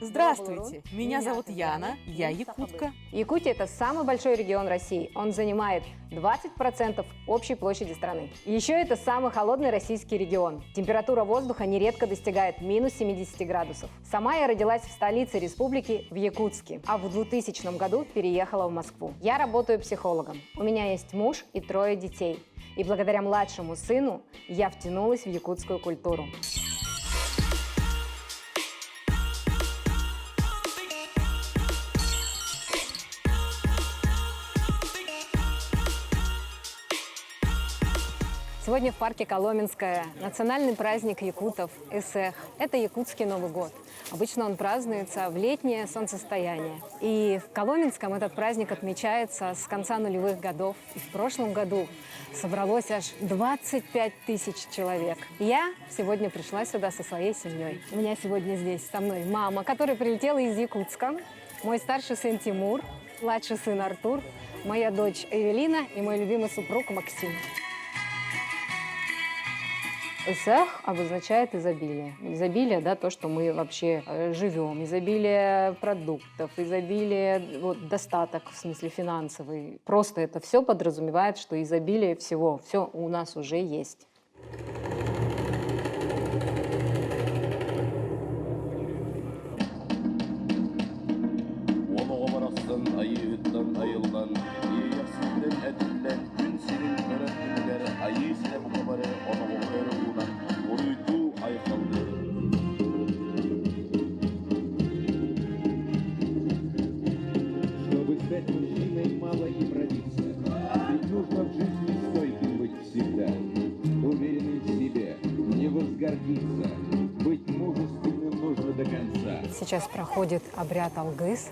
Здравствуйте, меня зовут Яна, я якутка. Якутия – это самый большой регион России. Он занимает 20% общей площади страны. Еще это самый холодный российский регион. Температура воздуха нередко достигает минус 70 градусов. Сама я родилась в столице республики, в Якутске, а в 2000 году переехала в Москву. Я работаю психологом. У меня есть муж и 3 детей. И благодаря младшему сыну я втянулась в якутскую культуру. Сегодня в парке Коломенское национальный праздник якутов – Эсэх. Это якутский Новый год. Обычно он празднуется в летнее солнцестояние. И в Коломенском этот праздник отмечается с конца нулевых годов. И в прошлом году собралось аж 25 тысяч человек. Я сегодня пришла сюда со своей семьей. У меня сегодня здесь со мной мама, которая прилетела из Якутска, мой старший сын Тимур, младший сын Артур, моя дочь Эвелина и мой любимый супруг Максим. Эсэх обозначает изобилие. Изобилие, да, то, что мы вообще живем. Изобилие продуктов, изобилие, достаток, в смысле финансовый. Просто это все подразумевает, что изобилие всего. Все у нас уже есть. Чтобы стать мужчиной, мало не родиться. Ведь нужно в жизни стойким быть всегда. Уверенным в себе, не возгордиться. Быть мужественным нужно до конца. Сейчас проходит обряд Алгыс.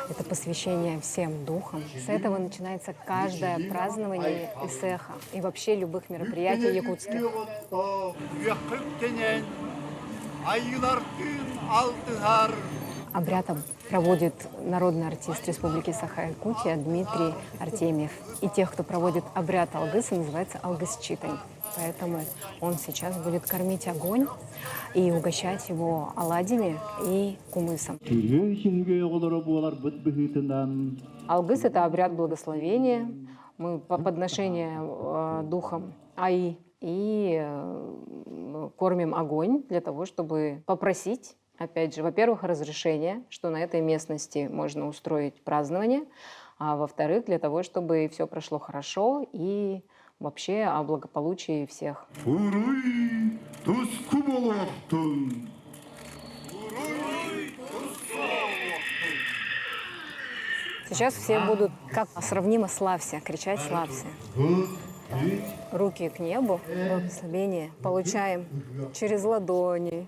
Это посвящение всем духам. С этого начинается каждое празднование Эсэха и вообще любых мероприятий якутских. Обряд проводит народный артист Республики Саха-Якутия Дмитрий Артемьев. И тех, кто проводит обряд Алгыса, называется алгысчитань. Поэтому он сейчас будет кормить огонь и угощать его оладьями и кумысом. Алгыс – это обряд благословения. Мы подношение духам Аи и кормим огонь для того, чтобы попросить, опять же, во-первых, разрешение, что на этой местности можно устроить празднование, а во-вторых, для того, чтобы все прошло хорошо и вообще о благополучии всех. Сейчас все будут, как сравнимо «Славься», кричать «Славься». Руки к небу, благословение получаем через ладони.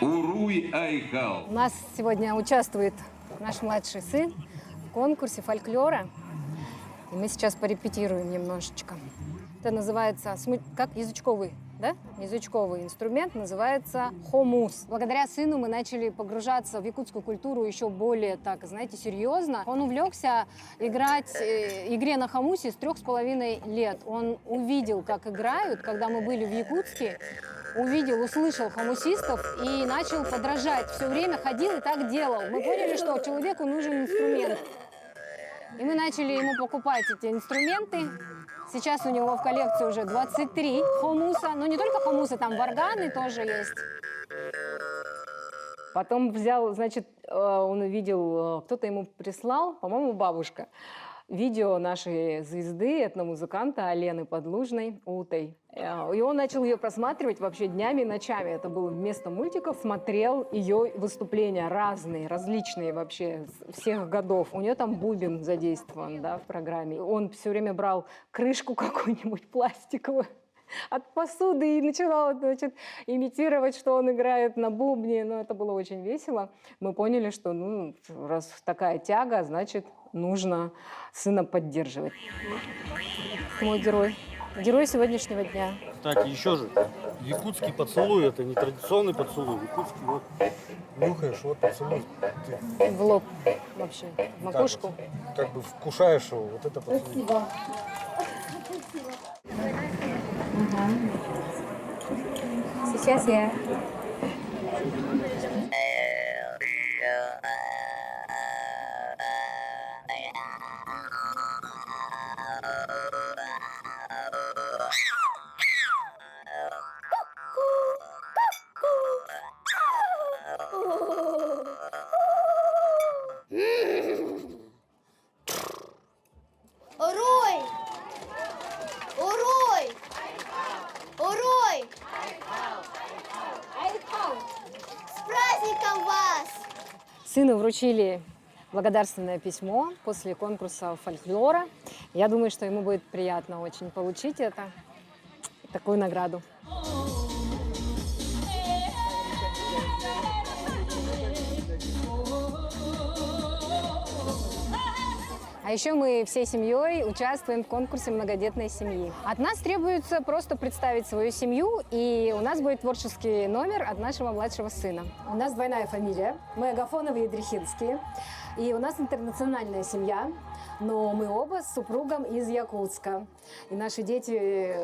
Уруй Айхал. У нас сегодня участвует наш младший сын в конкурсе фольклора. И мы сейчас порепетируем немножечко. Это называется, как язычковый, да? Язычковый инструмент называется хомус. Благодаря сыну мы начали погружаться в якутскую культуру еще более, так, знаете, серьезно. Он увлекся игре на хомусе с 3,5 лет. Он увидел, как играют, когда мы были в Якутске. Увидел, услышал хомусистов и начал подражать. Все время ходил и так делал. Мы поняли, что человеку нужен инструмент. И мы начали ему покупать эти инструменты. Сейчас у него в коллекции уже 23 хомуса. Но не только хомусы, там варганы тоже есть. Потом взял, значит, он увидел, кто-то ему прислал, по-моему, бабушка, видео нашей звезды, этномузыканта Алены Подлужной, Утой. И он начал ее просматривать вообще днями и ночами. Это было вместо мультиков. Смотрел ее выступления разные, различные вообще, всех годов. У нее там бубен задействован, да, в программе. Он все время брал крышку какую-нибудь пластиковую от посуды и начала, вот, значит, имитировать, что он играет на бубне. Но это было очень весело. Мы поняли, что ну, раз такая тяга, значит, нужно сына поддерживать. Мой герой. Герой сегодняшнего дня. Кстати, еще же, якутский поцелуй, это не традиционный поцелуй. Якутский, вот, нюхаешь, вот поцелуй. Ты В лоб вообще, в макушку. как бы вкушаешь его, вот это поцелуй. Сейчас я. Урой! Урой! Урой! С праздником вас! Сыну вручили благодарственное письмо после конкурса фольклора. Я думаю, что ему будет приятно очень получить это, такую награду. А еще мы всей семьей участвуем в конкурсе многодетной семьи. От нас требуется просто представить свою семью, и у нас будет творческий номер от нашего младшего сына. У нас двойная фамилия. Мы Агафоновы и Дрехинские. И у нас интернациональная семья, но мы оба с супругом из Якутска. И наши дети,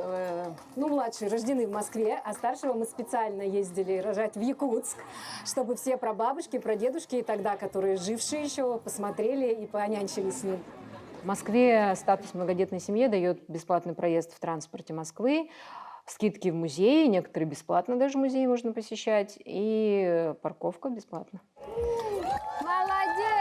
младшие, рождены в Москве, а старшего мы специально ездили рожать в Якутск, чтобы все прабабушки, прадедушки и тогда, которые жившие еще, посмотрели и понянчились с ним. В Москве статус многодетной семьи дает бесплатный проезд в транспорте Москвы, скидки в музее, некоторые бесплатно даже музеи можно посещать, и парковка бесплатна. Молодец!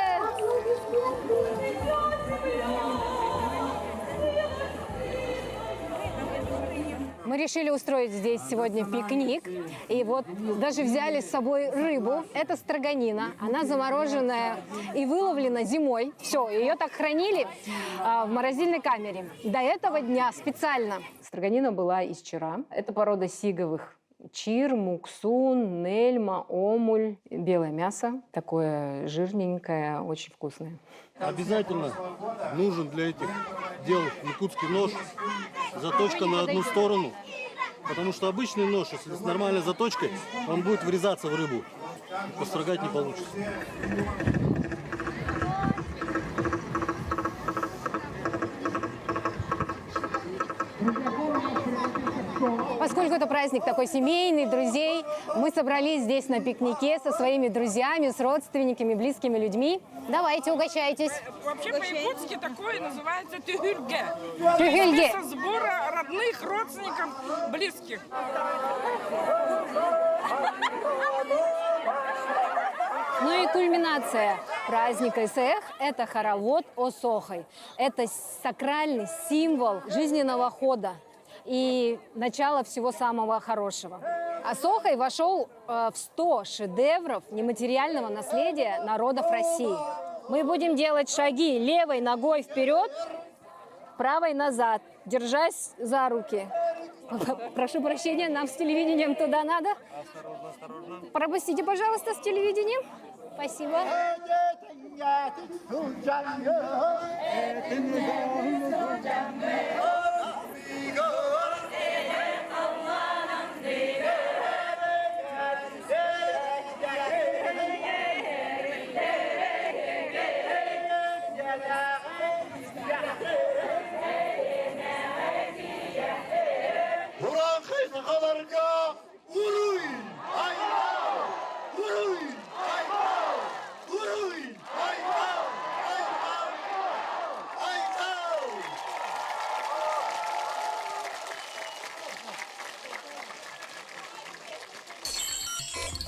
Мы решили устроить здесь сегодня пикник. И вот даже взяли с собой рыбу. Это строганина. Она замороженная и выловлена зимой. Все, ее так хранили в морозильной камере. До этого дня специально. Строганина была из чира. Это порода сиговых. Чир, муксун, нельма, омуль. Белое мясо. Такое жирненькое, очень вкусное. Обязательно нужен для этих дел якутский нож, заточка на одну сторону. Потому что обычный нож, если с нормальной заточкой, он будет врезаться в рыбу. Построгать не получится. Поскольку это праздник такой семейный, друзей, мы собрались здесь на пикнике со своими друзьями, с родственниками, близкими людьми. Давайте, угощайтесь. Вообще по-якутски такое называется тюгюльге. Тюгюльге. Место сбора родных, родственников, близких. Ну и кульминация праздника СЭХ – это хоровод Осохой. Это сакральный символ жизненного хода и начало всего самого хорошего. Осохой вошел в 100 шедевров нематериального наследия народов России. Мы будем делать шаги левой ногой вперед, правой назад, держась за руки. Прошу прощения, нам с телевидением туда надо. Осторожно. Пропустите, пожалуйста, с телевидением. Спасибо.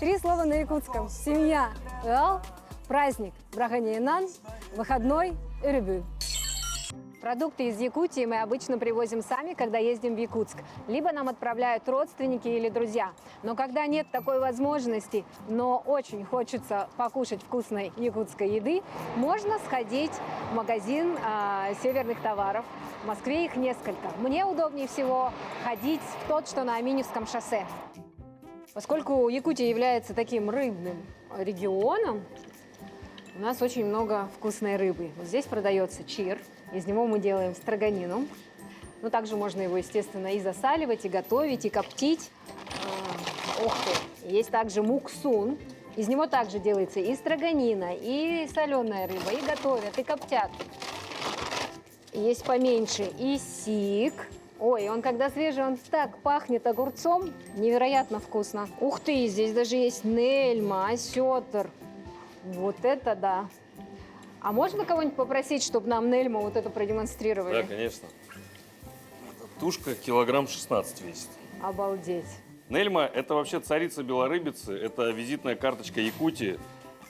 Три слова на якутском. Семья, праздник, браханьянан, выходной, эребю. Продукты из Якутии мы обычно привозим сами, когда ездим в Якутск. Либо нам отправляют родственники или друзья. Но когда нет такой возможности, но очень хочется покушать вкусной якутской еды, можно сходить в магазин северных товаров. В Москве их несколько. Мне удобнее всего ходить в тот, что на Аминевском шоссе. Поскольку Якутия является таким рыбным регионом, у нас очень много вкусной рыбы. Вот здесь продается чир. Из него мы делаем строганину. Но также можно его, естественно, и засаливать, и готовить, и коптить. Ух ты! Есть также муксун. Из него также делается и строганина, и соленая рыба, и готовят, и коптят. Есть поменьше и сик. Ой, он когда свежий, он так пахнет огурцом. Невероятно вкусно. Ух ты, здесь даже есть нельма, осетр. Вот это да. А можно кого-нибудь попросить, чтобы нам нельму вот эту продемонстрировали? Да, конечно. Тушка килограмм 16 весит. Обалдеть. Нельма – это вообще царица белорыбицы, это визитная карточка Якутии.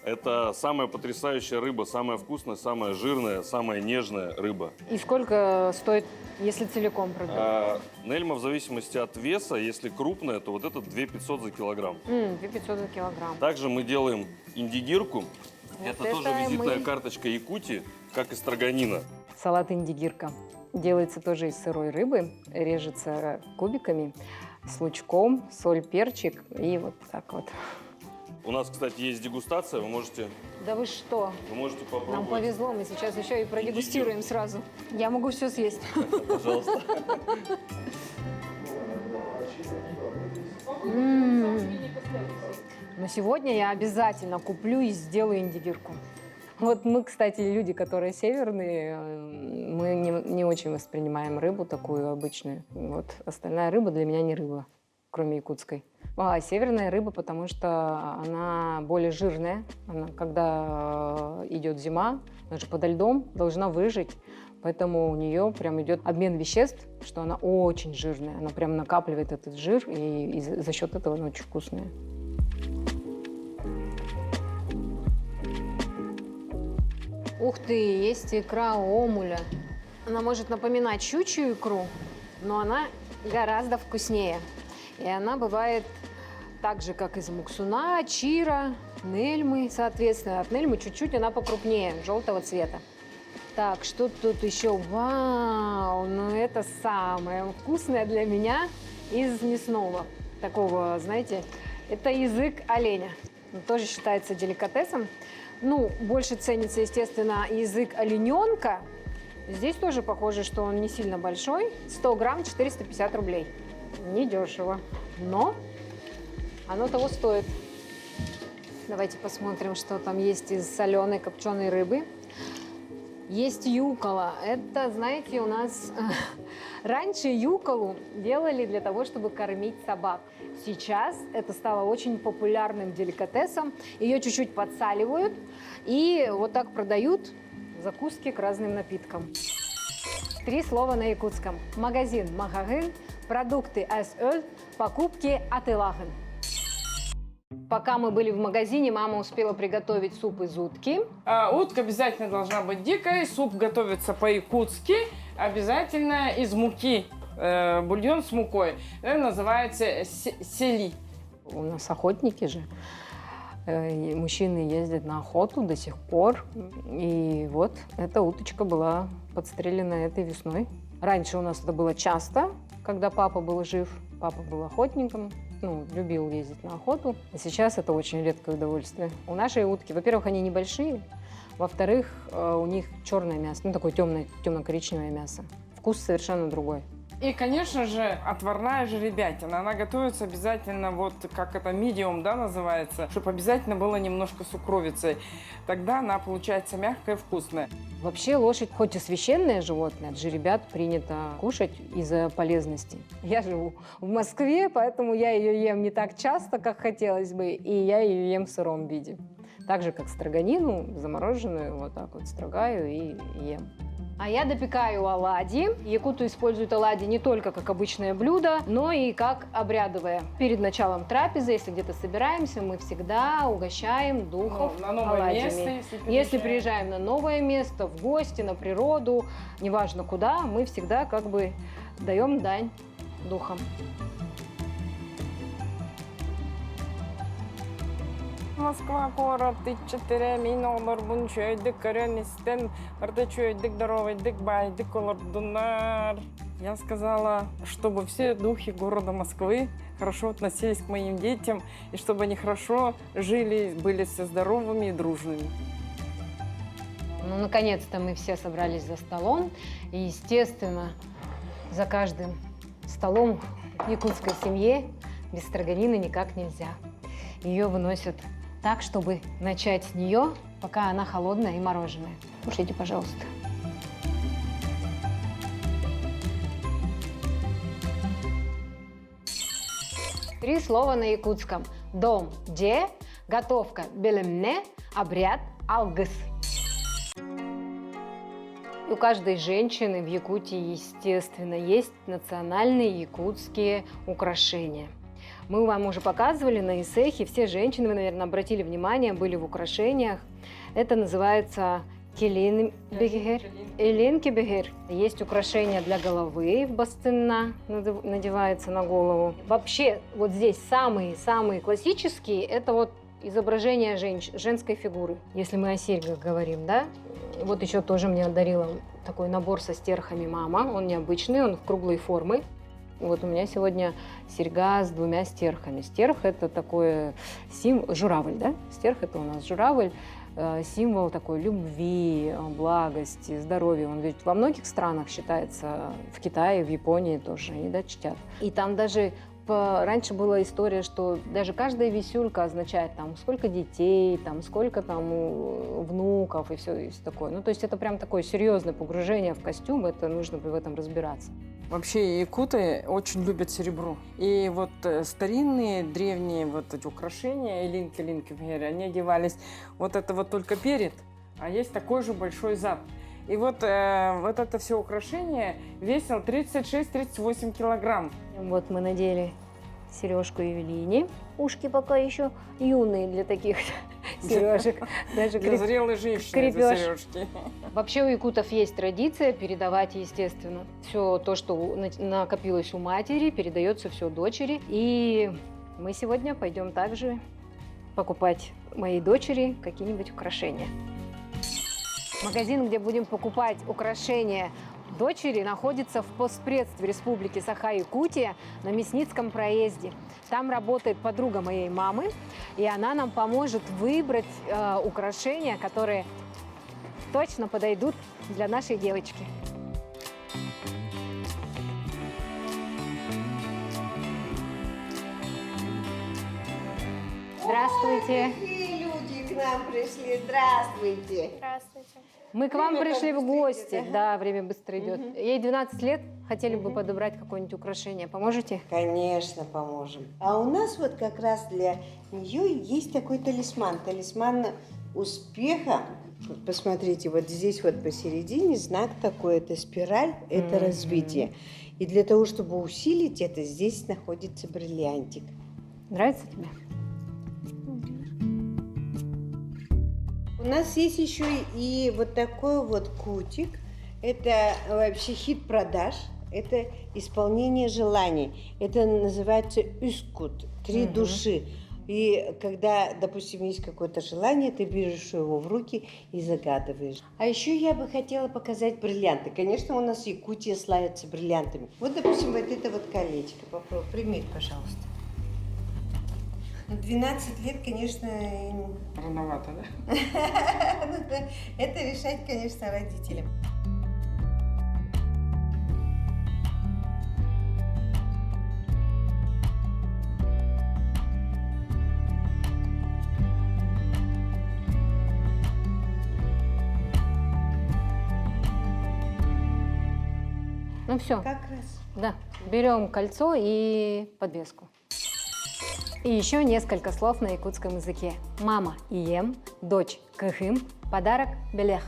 Это самая потрясающая рыба, самая вкусная, самая жирная, самая нежная рыба. И сколько стоит, если целиком продать? Нельма в зависимости от веса, если крупная, то вот это 2500 за килограмм. 2500 за килограмм. Также мы делаем индигирку. Вот это тоже визитная мы... карточка Якутии, как и строганина. Салат индигирка. Делается тоже из сырой рыбы, режется кубиками, с лучком, соль, перчик и вот так вот. У нас, кстати, есть дегустация, вы можете Да вы что? попробовать. Нам повезло, мы сейчас еще и продегустируем сразу. Я могу все съесть. Пожалуйста. Но сегодня я обязательно куплю и сделаю индигирку. Вот мы, кстати, люди, которые северные, мы не очень воспринимаем рыбу такую обычную. Вот остальная рыба для меня не рыба, кроме якутской. А северная рыба, потому что она более жирная. Она, когда идет зима, она же подо льдом должна выжить. Поэтому у нее прям идет обмен веществ, что она очень жирная. Она прям накапливает этот жир, и за счет этого она очень вкусная. Ух ты, есть икра омуля. Она может напоминать щучью икру, но она гораздо вкуснее. И она бывает так же, как из муксуна, чира, нельмы, соответственно. От нельмы чуть-чуть она покрупнее, желтого цвета. Так, что тут еще? Вау, ну это самое вкусное для меня из мясного. Такого, знаете, это язык оленя. Он тоже считается деликатесом. Ну, больше ценится, естественно, язык олененка. Здесь тоже похоже, что он не сильно большой. 100 грамм 450 рублей. Недешево, но оно того стоит. Давайте посмотрим, что там есть из соленой копченой рыбы. Есть юкола. Это, знаете, у нас раньше юколу делали для того, чтобы кормить собак. Сейчас это стало очень популярным деликатесом. Ее чуть-чуть подсаливают и вот так продают закуски к разным напиткам. 3 слова на якутском. Магазин магагын, продукты асölь, покупки атылагын. Пока мы были в магазине, мама успела приготовить суп из утки. Утка обязательно должна быть дикой. Суп готовится по-якутски. Обязательно из муки. Бульон с мукой. Это называется сели. У нас охотники же. И мужчины ездят на охоту до сих пор. И вот эта уточка была подстрелена этой весной. Раньше у нас это было часто, когда папа был жив. Папа был охотником, ну, любил ездить на охоту. А сейчас это очень редкое удовольствие. У нашей утки, во-первых, они небольшие. Во-вторых, у них черное мясо, ну, такое темно-коричневое мясо. Вкус совершенно другой. И, конечно же, отварная жеребятина. Она готовится обязательно, вот как это, medium, да, называется, чтобы обязательно было немножко сукровицей. Тогда она получается мягкая и вкусная. Вообще лошадь, хоть и священное животное, от жеребят принято кушать из-за полезности. Я живу в Москве, поэтому я ее ем не так часто, как хотелось бы, и я ее ем в сыром виде. Так же, как строганину, замороженную, вот так вот строгаю и ем. А я допекаю оладьи. Якуты используют оладьи не только как обычное блюдо, но и как обрядовое. Перед началом трапезы, если где-то собираемся, мы всегда угощаем духов На новое оладьями. место, Если приезжаем на новое место, в гости, на природу, неважно куда, мы всегда как бы даем дань духам. Москва город, ты 4 минолар бунчойдык көрөністен, артачойдык здоровойдык байдык олордунар. Я сказала, чтобы все духи города Москвы хорошо относились к моим детям, и чтобы они хорошо жили, были все здоровыми и дружными. Ну, наконец-то мы все собрались за столом. И, естественно, за каждым столом в якутской семье без строганины никак нельзя. Ее выносят так, чтобы начать с нее, пока она холодная и мороженая. Кушайте, пожалуйста. Три слова на якутском. Дом – де, готовка – белемне, обряд – алгыс. У каждой женщины в Якутии, естественно, есть национальные якутские украшения. Мы вам уже показывали на исехе, все женщины, вы, наверное, обратили внимание, были в украшениях. Это называется элинкебегер. Есть украшения для головы, бастына надевается на голову. Вообще, вот здесь самые классические, это вот изображение женской фигуры. Если мы о серьгах говорим, да? Вот еще тоже мне дарила такой набор со стерхами мама. Он необычный, он в круглой формы. Вот у меня сегодня серьга с 2 стерхами. Стерх – это такой журавль, да? Стерх – это у нас журавль, символ такой любви, благости, здоровья. Он ведь во многих странах считается, в Китае, в Японии тоже, они, да, чтят. И там даже раньше была история, что даже каждая висюлька означает там сколько детей, там сколько там внуков и все такое. Ну, то есть это прям такое серьезное погружение в костюм, это нужно в этом разбираться. Вообще якуты очень любят серебро. И вот старинные, древние вот эти украшения, элинки, они одевались, вот это вот только перед, а есть такой же большой зад. И вот это все украшение весило 36-38 килограмм. Вот мы надели сережку Евелине. Ушки пока еще юные для таких сережек. Даже для зрелой женщины это сережки. Вообще у якутов есть традиция передавать, естественно, все то, что накопилось у матери, передается все дочери. И мы сегодня пойдем также покупать моей дочери какие-нибудь украшения. Магазин, где будем покупать украшения дочери, находится в постпредстве Республики Саха-Якутия на Мясницком проезде. Там работает подруга моей мамы, и она нам поможет выбрать украшения, которые точно подойдут для нашей девочки. Здравствуйте. Какие люди к нам пришли? Здравствуйте. Здравствуйте. Мы к вам Время пришли в так быстро гости. идет, Да, время быстро идет. Ей 12 лет. Хотели бы подобрать какое-нибудь украшение. Поможете? Конечно, поможем. А у нас вот как раз для нее есть такой талисман. Талисман успеха. Вот посмотрите, вот здесь вот посередине знак такой, это спираль, это развитие. И для того, чтобы усилить это, здесь находится бриллиантик. Нравится тебе? У нас есть еще и вот такой вот кутик. Это вообще хит продаж. Это исполнение желаний. Это называется искут, 3 души. И когда, допустим, есть какое-то желание, ты берешь его в руки и загадываешь. А еще я бы хотела показать бриллианты. Конечно, у нас Якутия славится бриллиантами. Вот, допустим, вот это вот колечко. Попробуй, прими, пожалуйста. 12 лет, конечно... Рановато, да? Это решать, конечно, родителям. Ну все. Как раз. Да. Берем кольцо и подвеску. И еще несколько слов на якутском языке. Мама – ием, дочь – кыхым, подарок – белех.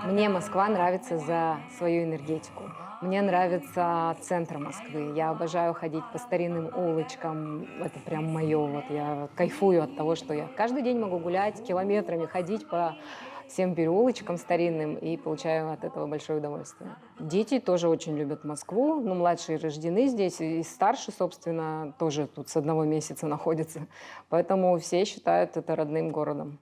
Мне Москва нравится за свою энергетику. Мне нравится центр Москвы. Я обожаю ходить по старинным улочкам. Это прям мое. Вот я кайфую от того, что я каждый день могу гулять, километрами ходить по всем переулочкам старинным и получаю от этого большое удовольствие. Дети тоже очень любят Москву. Ну, младшие рождены здесь, и старший, собственно, тоже тут с 1 месяца находится. Поэтому все считают это родным городом.